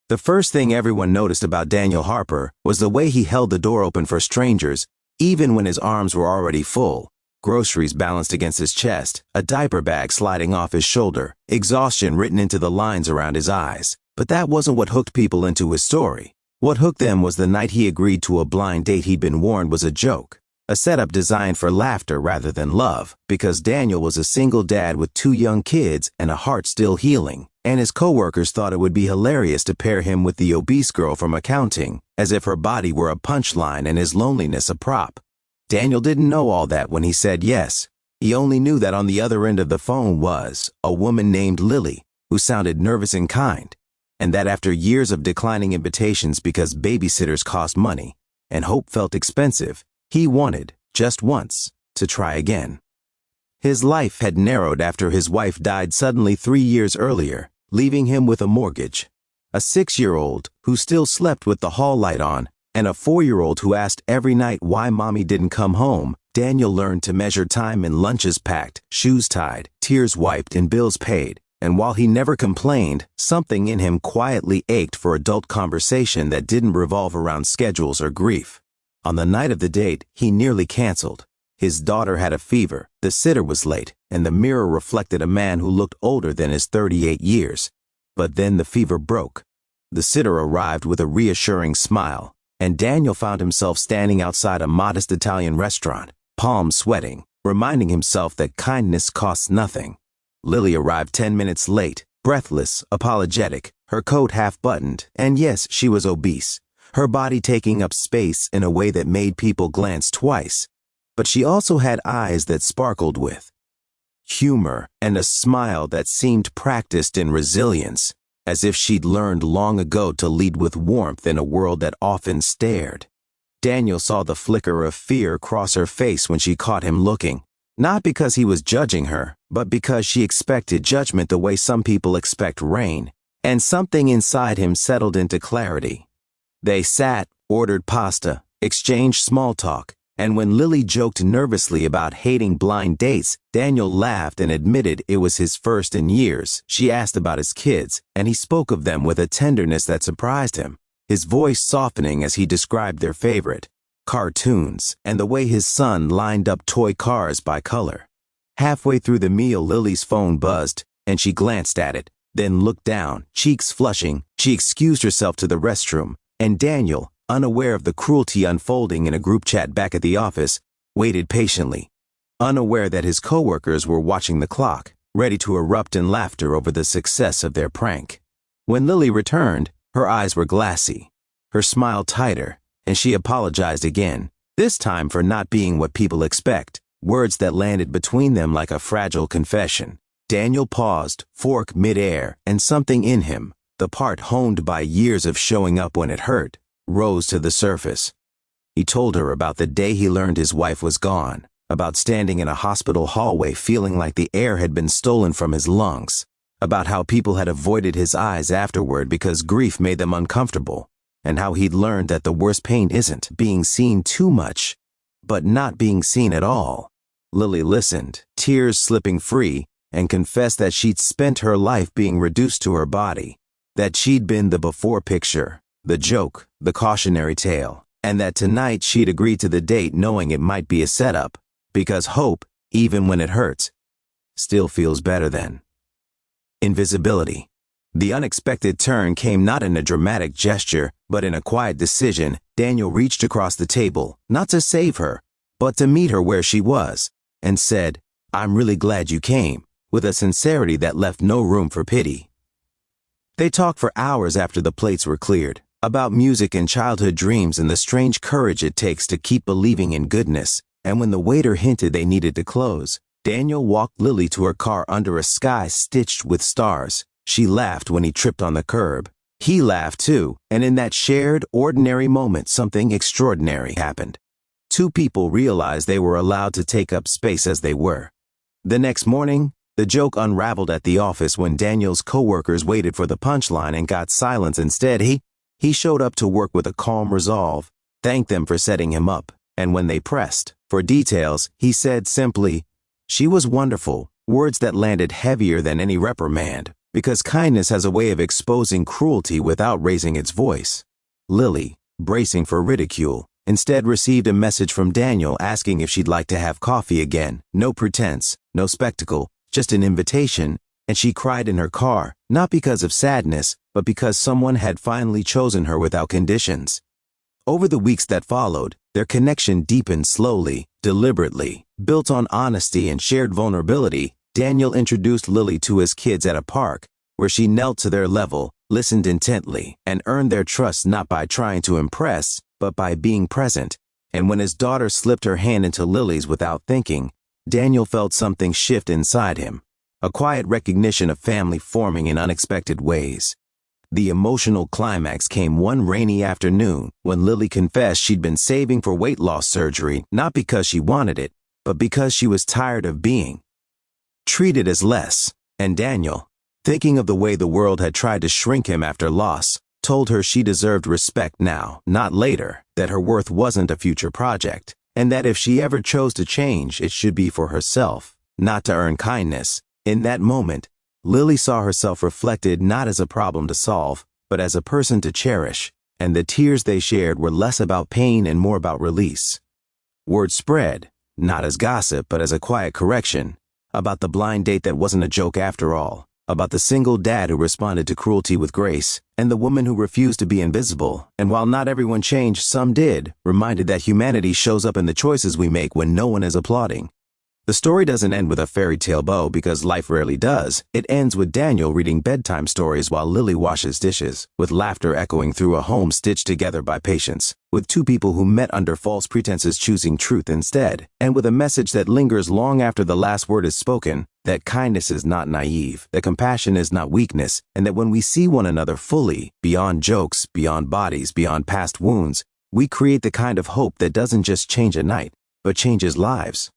The first thing everyone noticed about Daniel Harper was the way he held the door open for strangers, even when his arms were already full. Groceries balanced against his chest, a diaper bag sliding off his shoulder, exhaustion written into the lines around his eyes. But that wasn't what hooked people into his story. What hooked them was the night he agreed to a blind date he'd been warned was a joke. A setup designed for laughter rather than love, because Daniel was a single dad with 2 young kids and a heart still healing, and his coworkers thought it would be hilarious to pair him with the obese girl from accounting, as if her body were a punchline and his loneliness a prop. Daniel didn't know all that when he said yes. He only knew that on the other end of the phone was a woman named Lily, who sounded nervous and kind, and that after years of declining invitations because babysitters cost money and hope felt expensive, he wanted, just once, to try again. His life had narrowed after his wife died suddenly 3 years earlier, leaving him with a mortgage, a 6-year-old who still slept with the hall light on, and a 4-year-old who asked every night why mommy didn't come home. Daniel learned to measure time in lunches packed, shoes tied, tears wiped, and bills paid. And while he never complained, something in him quietly ached for adult conversation that didn't revolve around schedules or grief. On the night of the date, he nearly canceled. His daughter had a fever, the sitter was late, and the mirror reflected a man who looked older than his 38 years. But then the fever broke. The sitter arrived with a reassuring smile, and Daniel found himself standing outside a modest Italian restaurant, palms sweating, reminding himself that kindness costs nothing. Lily arrived 10 minutes late, breathless, apologetic, her coat half-buttoned, and yes, she was obese, her body taking up space in a way that made people glance twice. But she also had eyes that sparkled with humor and a smile that seemed practiced in resilience, as if she'd learned long ago to lead with warmth in a world that often stared. Daniel saw the flicker of fear cross her face when she caught him looking, not because he was judging her, but because she expected judgment the way some people expect rain, and something inside him settled into clarity. They sat, ordered pasta, exchanged small talk, and when Lily joked nervously about hating blind dates, Daniel laughed and admitted it was his first in years. She asked about his kids, and he spoke of them with a tenderness that surprised him, his voice softening as he described their favorite cartoons and the way his son lined up toy cars by color. Halfway through the meal, Lily's phone buzzed, and she glanced at it, then looked down, cheeks flushing. She excused herself to the restroom, and Daniel, unaware of the cruelty unfolding in a group chat back at the office, waited patiently, unaware that his coworkers were watching the clock, ready to erupt in laughter over the success of their prank. When Lily returned, her eyes were glassy, her smile tighter, and she apologized again, this time for not being what people expect, words that landed between them like a fragile confession. Daniel paused, fork midair, and something in him, the part honed by years of showing up when it hurt, rose to the surface. He told her about the day he learned his wife was gone, about standing in a hospital hallway feeling like the air had been stolen from his lungs, about how people had avoided his eyes afterward because grief made them uncomfortable, and how he'd learned that the worst pain isn't being seen too much, but not being seen at all. Lily listened, tears slipping free, and confessed that she'd spent her life being reduced to her body, that she'd been the before picture, the joke, the cautionary tale, and that tonight she'd agreed to the date knowing it might be a setup, because hope, even when it hurts, still feels better than invisibility. The unexpected turn came not in a dramatic gesture, but in a quiet decision. Daniel reached across the table, not to save her, but to meet her where she was, and said, "I'm really glad you came," with a sincerity that left no room for pity. They talked for hours after the plates were cleared, about music and childhood dreams and the strange courage it takes to keep believing in goodness, and when the waiter hinted they needed to close, Daniel walked Lily to her car under a sky stitched with stars. She laughed when he tripped on the curb. He laughed too, and in that shared, ordinary moment something extraordinary happened. 2 people realized they were allowed to take up space as they were. The next morning, the joke unraveled at the office when Daniel's coworkers waited for the punchline and got silence instead. He showed up to work with a calm resolve, thanked them for setting him up, and when they pressed for details, he said simply, "She was wonderful," words that landed heavier than any reprimand. Because kindness has a way of exposing cruelty without raising its voice. Lily, bracing for ridicule, instead received a message from Daniel asking if she'd like to have coffee again. No pretense, no spectacle, just an invitation, and she cried in her car, not because of sadness, but because someone had finally chosen her without conditions. Over the weeks that followed, their connection deepened slowly, deliberately. Built on honesty and shared vulnerability, Daniel introduced Lily to his kids at a park, where she knelt to their level, listened intently, and earned their trust not by trying to impress, but by being present. And when his daughter slipped her hand into Lily's without thinking, Daniel felt something shift inside him, a quiet recognition of family forming in unexpected ways. The emotional climax came one rainy afternoon when Lily confessed she'd been saving for weight loss surgery not because she wanted it, but because she was tired of being treated as less. And Daniel, thinking of the way the world had tried to shrink him after loss, told her she deserved respect now, not later, that her worth wasn't a future project, and that if she ever chose to change, it should be for herself, not to earn kindness. In that moment, Lily saw herself reflected not as a problem to solve, but as a person to cherish, and the tears they shared were less about pain and more about release. Word spread, not as gossip but as a quiet correction, about the blind date that wasn't a joke after all, about the single dad who responded to cruelty with grace, and the woman who refused to be invisible, and while not everyone changed, some did, reminded that humanity shows up in the choices we make when no one is applauding. The story doesn't end with a fairy tale bow because life rarely does. It ends with Daniel reading bedtime stories while Lily washes dishes, with laughter echoing through a home stitched together by patience, with two people who met under false pretenses choosing truth instead, and with a message that lingers long after the last word is spoken, that kindness is not naive, that compassion is not weakness, and that when we see one another fully, beyond jokes, beyond bodies, beyond past wounds, we create the kind of hope that doesn't just change a night, but changes lives.